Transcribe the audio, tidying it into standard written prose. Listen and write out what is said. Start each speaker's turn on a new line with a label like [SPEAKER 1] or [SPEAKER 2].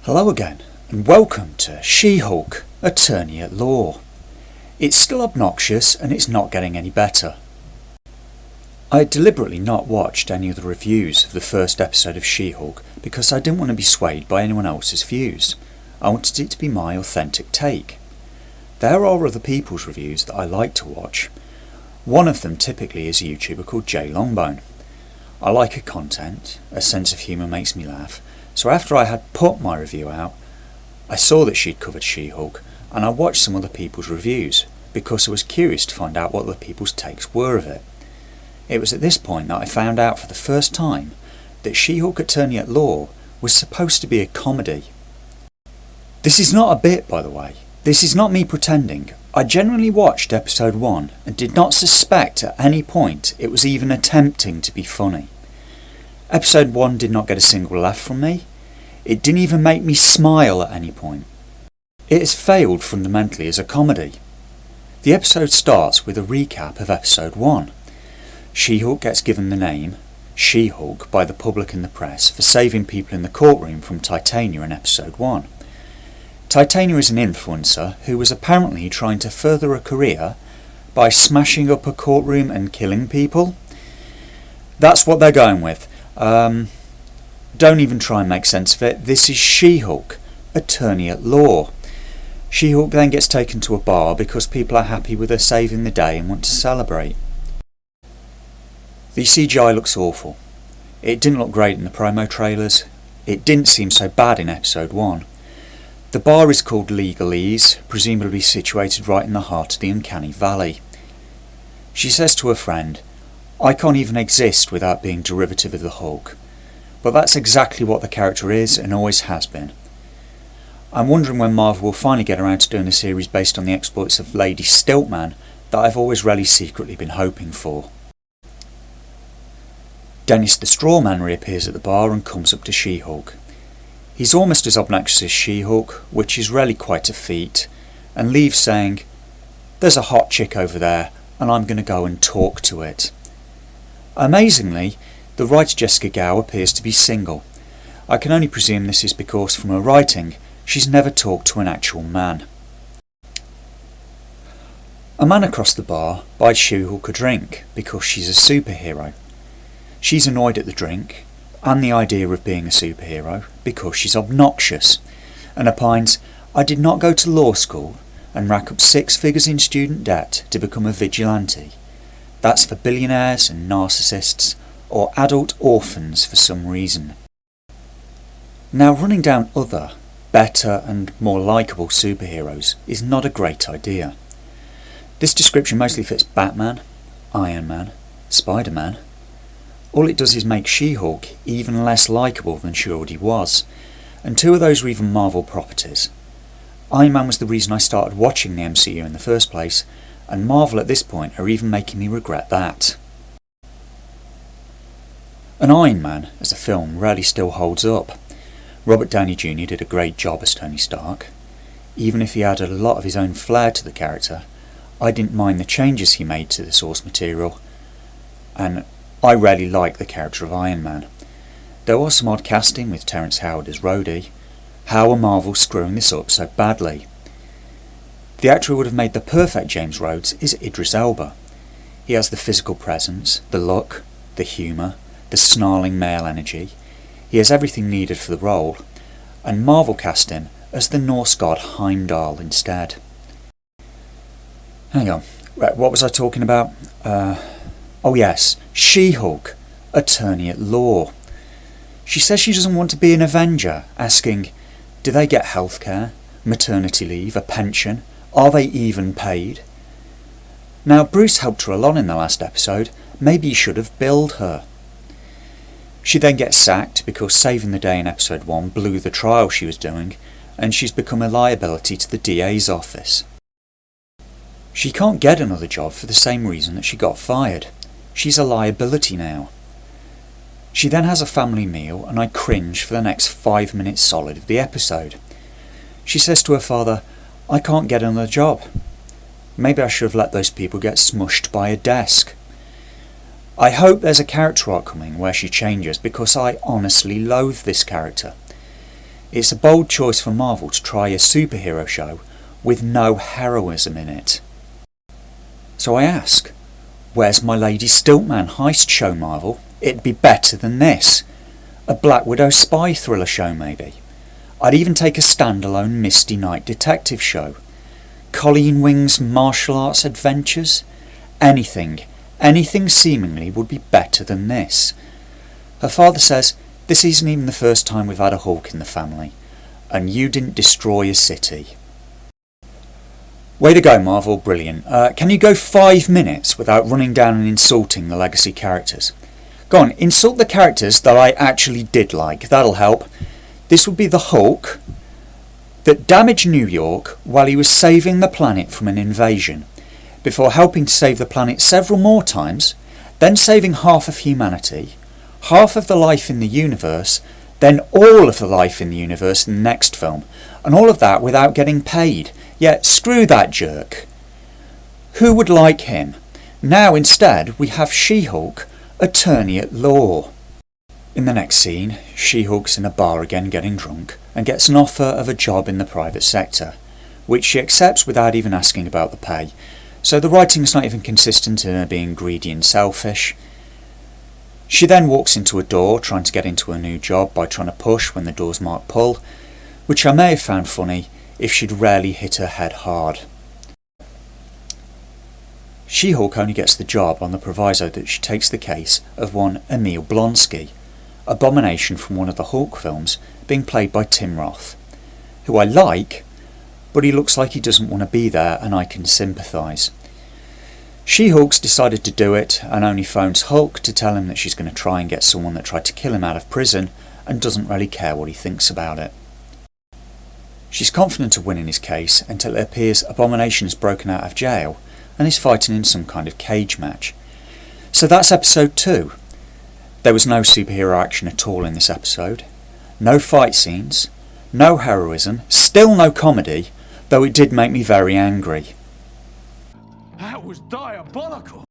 [SPEAKER 1] Hello again, and welcome to She-Hulk, Attorney at Law. It's still obnoxious and it's not getting any better. I had deliberately not watched any of the reviews of the first episode of She-Hulk because I didn't want to be swayed by anyone else's views. I wanted it to be my authentic take. There are other people's reviews that I like to watch. One of them typically is a YouTuber called Jay Longbone. I like her content, her sense of humour makes me laugh. So after I had put my review out, I saw that she'd covered She-Hulk and I watched some other people's reviews because I was curious to find out what other people's takes were of it. It was at this point that I found out for the first time that She-Hulk Attorney at Law was supposed to be a comedy. This is not a bit, by the way. This is not me pretending. I genuinely watched episode 1 and did not suspect at any point it was even attempting to be funny. Episode 1 did not get a single laugh from me. It didn't even make me smile at any point. It has failed fundamentally as a comedy. The episode starts with a recap of episode 1. She-Hulk gets given the name She-Hulk by the public and the press for saving people in the courtroom from Titania in episode 1. Titania is an influencer who was apparently trying to further a career by smashing up a courtroom and killing people. That's what they're going with. Don't even try and make sense of it. This is She-Hulk, Attorney at Law. She-Hulk then gets taken to a bar because people are happy with her saving the day and want to celebrate. The CGI looks awful. It didn't look great in the promo trailers. It didn't seem so bad in episode 1. The bar is called Legalese, presumably situated right in the heart of the Uncanny Valley. She says to her friend, "I can't even exist without being derivative of the Hulk." But that's exactly what the character is and always has been. I'm wondering when Marvel will finally get around to doing a series based on the exploits of Lady Stiltman that I've always really secretly been hoping for. Dennis the Strawman reappears at the bar and comes up to She-Hulk. He's almost as obnoxious as She-Hulk, which is really quite a feat, and leaves saying, "There's a hot chick over there and I'm going to go and talk to it." Amazingly, the writer Jessica Gao appears to be single. I can only presume this is because from her writing, she's never talked to an actual man. A man across the bar buys She-Hulk a drink because she's a superhero. She's annoyed at the drink and the idea of being a superhero because she's obnoxious, and opines, "I did not go to law school and rack up 6 figures in student debt to become a vigilante. That's for billionaires and narcissists or adult orphans for some reason." Now, running down other, better and more likeable superheroes is not a great idea. This description mostly fits Batman, Iron Man, Spider-Man. All it does is make She-Hulk even less likeable than she already was, and 2 of those are even Marvel properties. Iron Man was the reason I started watching the MCU in the first place, and Marvel at this point are even making me regret that. An Iron Man as a film rarely still holds up. Robert Downey Jr. did a great job as Tony Stark. Even if he added a lot of his own flair to the character, I didn't mind the changes he made to the source material, and I really like the character of Iron Man. There was some odd casting with Terrence Howard as Rhodey. How are Marvel screwing this up so badly? The actor who would have made the perfect James Rhodes is Idris Elba. He has the physical presence, the look, the humour, the snarling male energy. He has everything needed for the role, and Marvel cast him as the Norse god Heimdall instead. Hang on, right, what was I talking about? Oh yes, She-Hulk, Attorney at Law. She says she doesn't want to be an Avenger, asking, do they get healthcare, maternity leave, a pension? Are they even paid? Now, Bruce helped her a lot in the last episode. Maybe he should have billed her. She then gets sacked because saving the day in episode 1 blew the trial she was doing, and she's become a liability to the DA's office. She can't get another job for the same reason that she got fired. She's a liability now. She then has a family meal and I cringe for the next 5 minutes solid of the episode. She says to her father, "I can't get another job. Maybe I should have let those people get smushed by a desk." I hope there's a character arc coming where she changes because I honestly loathe this character. It's a bold choice for Marvel to try a superhero show with no heroism in it. So I ask, where's my Lady Stiltman heist show, Marvel? It'd be better than this. A Black Widow spy thriller show maybe. I'd even take a standalone Misty Knight detective show. Colleen Wing's martial arts adventures? Anything seemingly would be better than this. Her father says, this isn't even the first time we've had a Hulk in the family, and you didn't destroy a city. Way to go, Marvel, brilliant. Can you go 5 minutes without running down and insulting the legacy characters? Go on, insult the characters that I actually did like, that'll help. This would be the Hulk that damaged New York while he was saving the planet from an invasion, before helping to save the planet several more times, then saving half of humanity, half of the life in the universe, then all of the life in the universe in the next film, and all of that without getting paid. Yet screw that jerk. Who would like him? Now instead we have She-Hulk, attorney at law. In the next scene, She-Hulk's in a bar again getting drunk and gets an offer of a job in the private sector, which she accepts without even asking about the pay. So the writing's not even consistent in her being greedy and selfish. She then walks into a door trying to get into a new job by trying to push when the door's marked pull, which I may have found funny if she'd rarely hit her head hard. She-Hulk only gets the job on the proviso that she takes the case of one Emil Blonsky, Abomination from one of the Hulk films, being played by Tim Roth, who I like, but he looks like he doesn't want to be there and I can sympathise. She-Hulk's decided to do it and only phones Hulk to tell him that she's going to try and get someone that tried to kill him out of prison and doesn't really care what he thinks about it. She's confident of winning his case until it appears Abomination has broken out of jail and is fighting in some kind of cage match. So that's episode 2. There was no superhero action at all in this episode, no fight scenes, no heroism, still no comedy, though it did make me very angry.
[SPEAKER 2] That was diabolical!